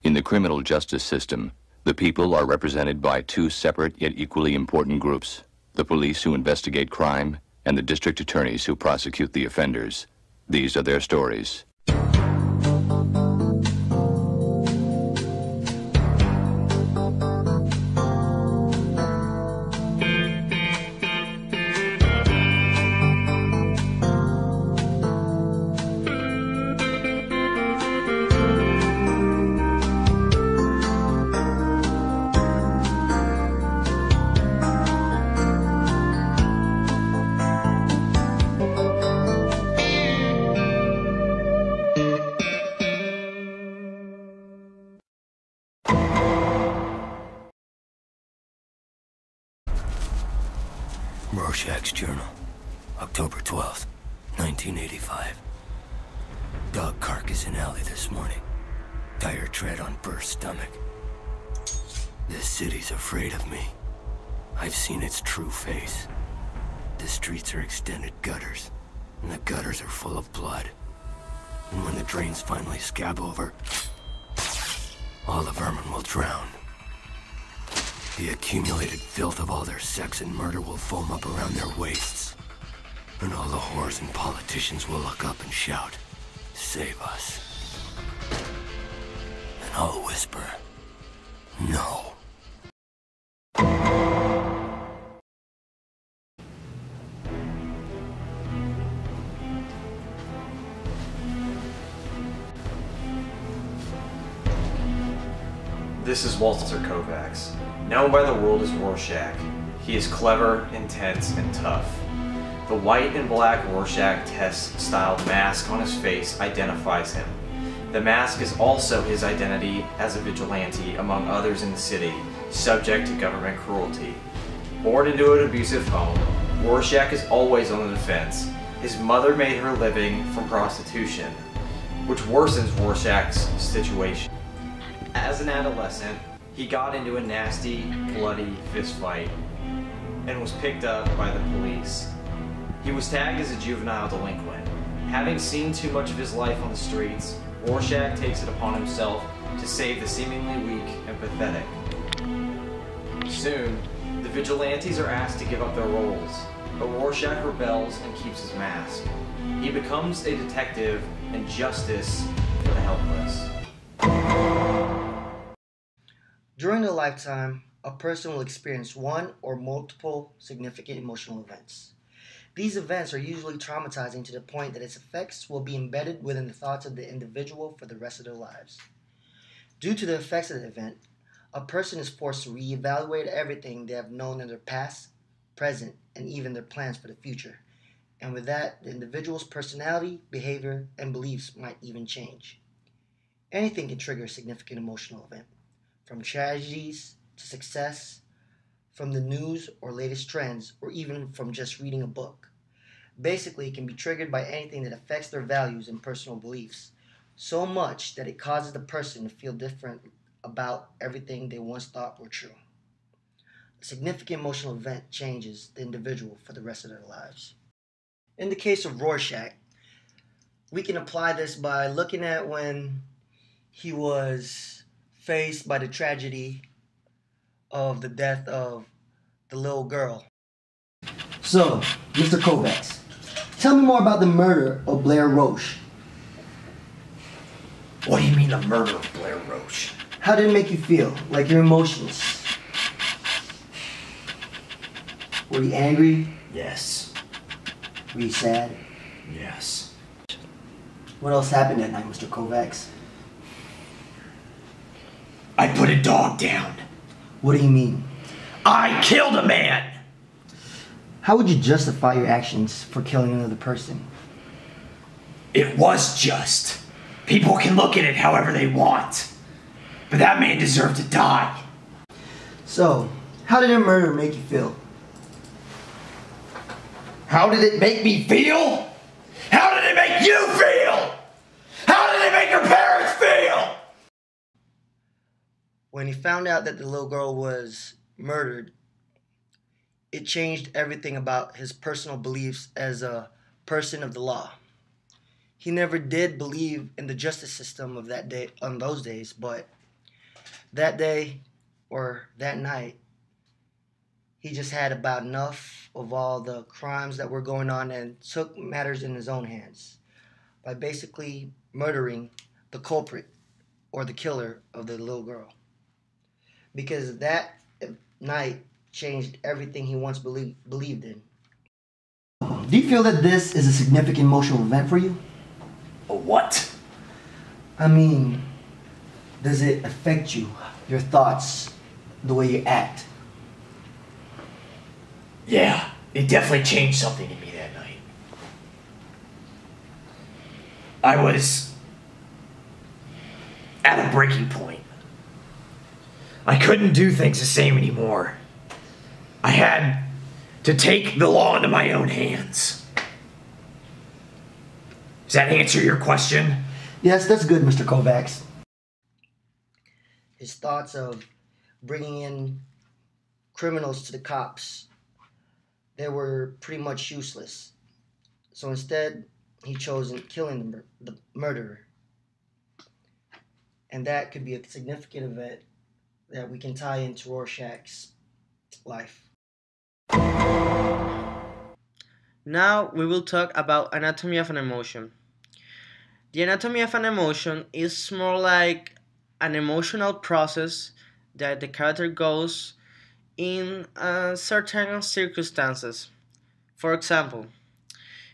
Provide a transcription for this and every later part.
In the criminal justice system, the people are represented by two separate yet equally important groups: the police who investigate crime and the district attorneys who prosecute the offenders. These are their stories. Rorschach's journal, October 12th, 1985. Dog carcass in alley this morning. Tire tread on burst stomach. This city's afraid of me. I've seen its true face. The streets are extended gutters, and the gutters are full of blood. And when the drains finally scab over, all the vermin will drown. The accumulated filth of all their sex and murder will foam up around their waists. And all the whores and politicians will look up and shout, "Save us." And I'll whisper, "No." This is Walter Kovacs, known by the world as Rorschach. He is clever, intense, and tough. The white and black Rorschach test-styled mask on his face identifies him. The mask is also his identity as a vigilante among others in the city, subject to government cruelty. Born into an abusive home, Rorschach is always on the defense. His mother made her living from prostitution, which worsens Rorschach's situation. As an adolescent, he got into a nasty, bloody fistfight and was picked up by the police. He was tagged as a juvenile delinquent. Having seen too much of his life on the streets, Rorschach takes it upon himself to save the seemingly weak and pathetic. Soon, the vigilantes are asked to give up their roles, but Rorschach rebels and keeps his mask. He becomes a detective and justice for the helpless. During their lifetime, a person will experience one or multiple significant emotional events. These events are usually traumatizing to the point that its effects will be embedded within the thoughts of the individual for the rest of their lives. Due to the effects of the event, a person is forced to reevaluate everything they have known in their past, present, and even their plans for the future. And with that, the individual's personality, behavior, and beliefs might even change. Anything can trigger a significant emotional event, from tragedies to success, from the news or latest trends, or even from just reading a book. Basically, it can be triggered by anything that affects their values and personal beliefs, so much that it causes the person to feel different about everything they once thought were true. A significant emotional event changes the individual for the rest of their lives. In the case of Rorschach, we can apply this by looking at when he was faced by the tragedy of the death of the little girl. So, Mr. Kovacs, tell me more about the murder of Blair Roche. What do you mean the murder of Blair Roche? How did it make you feel? Like your emotions? Were you angry? Yes. Were you sad? Yes. What else happened that night, Mr. Kovacs? I put a dog down. What do you mean? I killed a man! How would you justify your actions for killing another person? It was just. People can look at it however they want. But that man deserved to die. So, how did a murder make you feel? How did it make me feel? How did it make you feel? How did it make your parents feel? When he found out that the little girl was murdered, it changed everything about his personal beliefs as a person of the law. He never did believe in the justice system of that day, on those days, but That day or that night, he just had about enough of all the crimes that were going on and took matters in his own hands by basically murdering the culprit or the killer of the little girl. Because that night changed everything he once believed in. Do you feel that this is a significant emotional event for you? A what? I mean, does it affect you, your thoughts, the way you act? Yeah, it definitely changed something in me that night. I was at a breaking point. I couldn't do things the same anymore. I had to take the law into my own hands. Does that answer your question? Yes, that's good, Mr. Kovacs. His thoughts of bringing in criminals to the cops, they were pretty much useless. So instead, he chose killing the murderer. And that could be a significant event that we can tie into Rorschach's life. Now we will talk about anatomy of an emotion. The anatomy of an emotion is more like an emotional process that the character goes in certain circumstances. For example,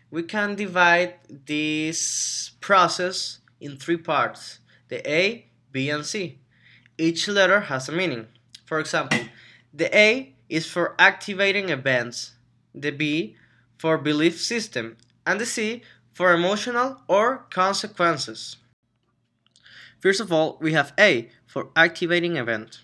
we can divide this process in three parts: the A, B, and C. Each letter has a meaning. For example, the A is for activating events, the B for belief system, and the C for emotional or consequences. First of all, we have A for activating event.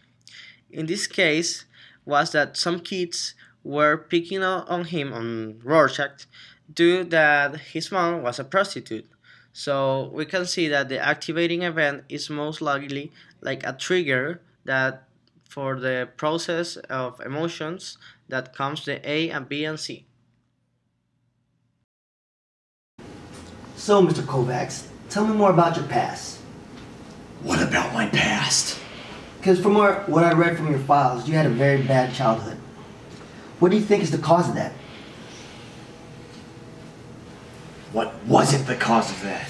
In this case, was that some kids were picking on him on Rorschach due that his mom was a prostitute. So we can see that the activating event is most likely like a trigger that for the process of emotions that comes the A and B and C. So, Mr. Kovacs, tell me more about your past. What about my past? Because from what I read from your files, you had a very bad childhood. What do you think is the cause of that? What wasn't the cause of that?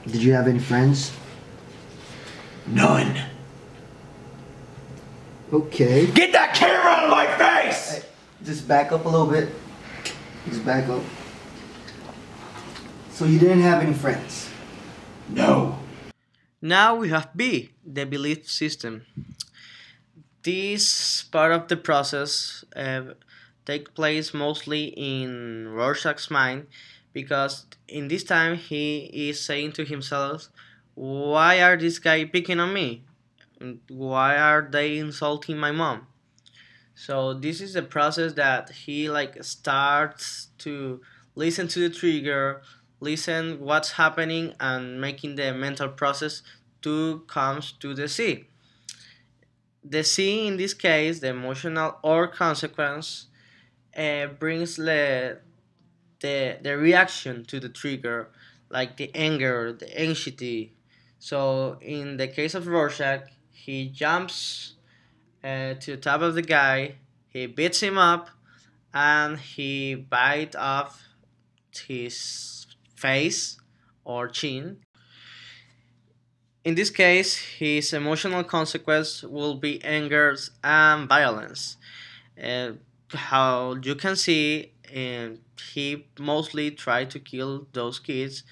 Did you have any friends? None. Okay. Get that camera out of my face! Hey, just back up a little bit. Just back up. So you didn't have any friends? No. Now we have B, the belief system. This part of the process takes place mostly in Rorschach's mind because in this time he is saying to himself, why are this guy picking on me? Why are they insulting my mom? So this is the process that he starts to listen to the trigger, listen what's happening, and making the mental process to comes to the C. The C in this case, the emotional or consequence, brings the reaction to the trigger, like the anger, the anxiety. So in the case of Rorschach, he jumps to the top of the guy, he beats him up, and he bites off his face or chin. In this case, his emotional consequence will be anger and violence. How you can see, he mostly tried to kill those kids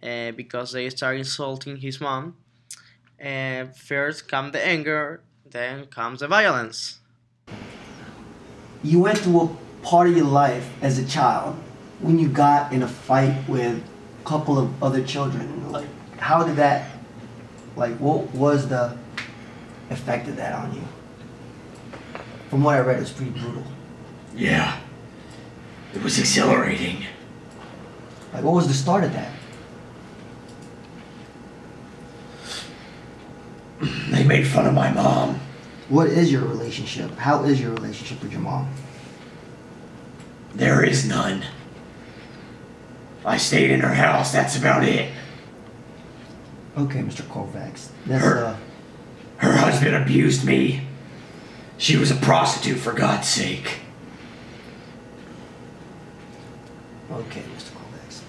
because they start insulting his mom. First comes the anger, then comes the violence. You went through a part of your life as a child when you got in a fight with a couple of other children. Like, how did that, what was the effect of that on you? From what I read, it was pretty brutal. Yeah. It was exhilarating. Like, what was the start of that? They made fun of my mom. What is your relationship? How is your relationship with your mom? There is none. I stayed in her house, that's about it. Okay, Mr. Kovacs. Her husband husband abused me. She was a prostitute, for God's sake. Okay, Mr. Corvex.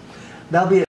That'll be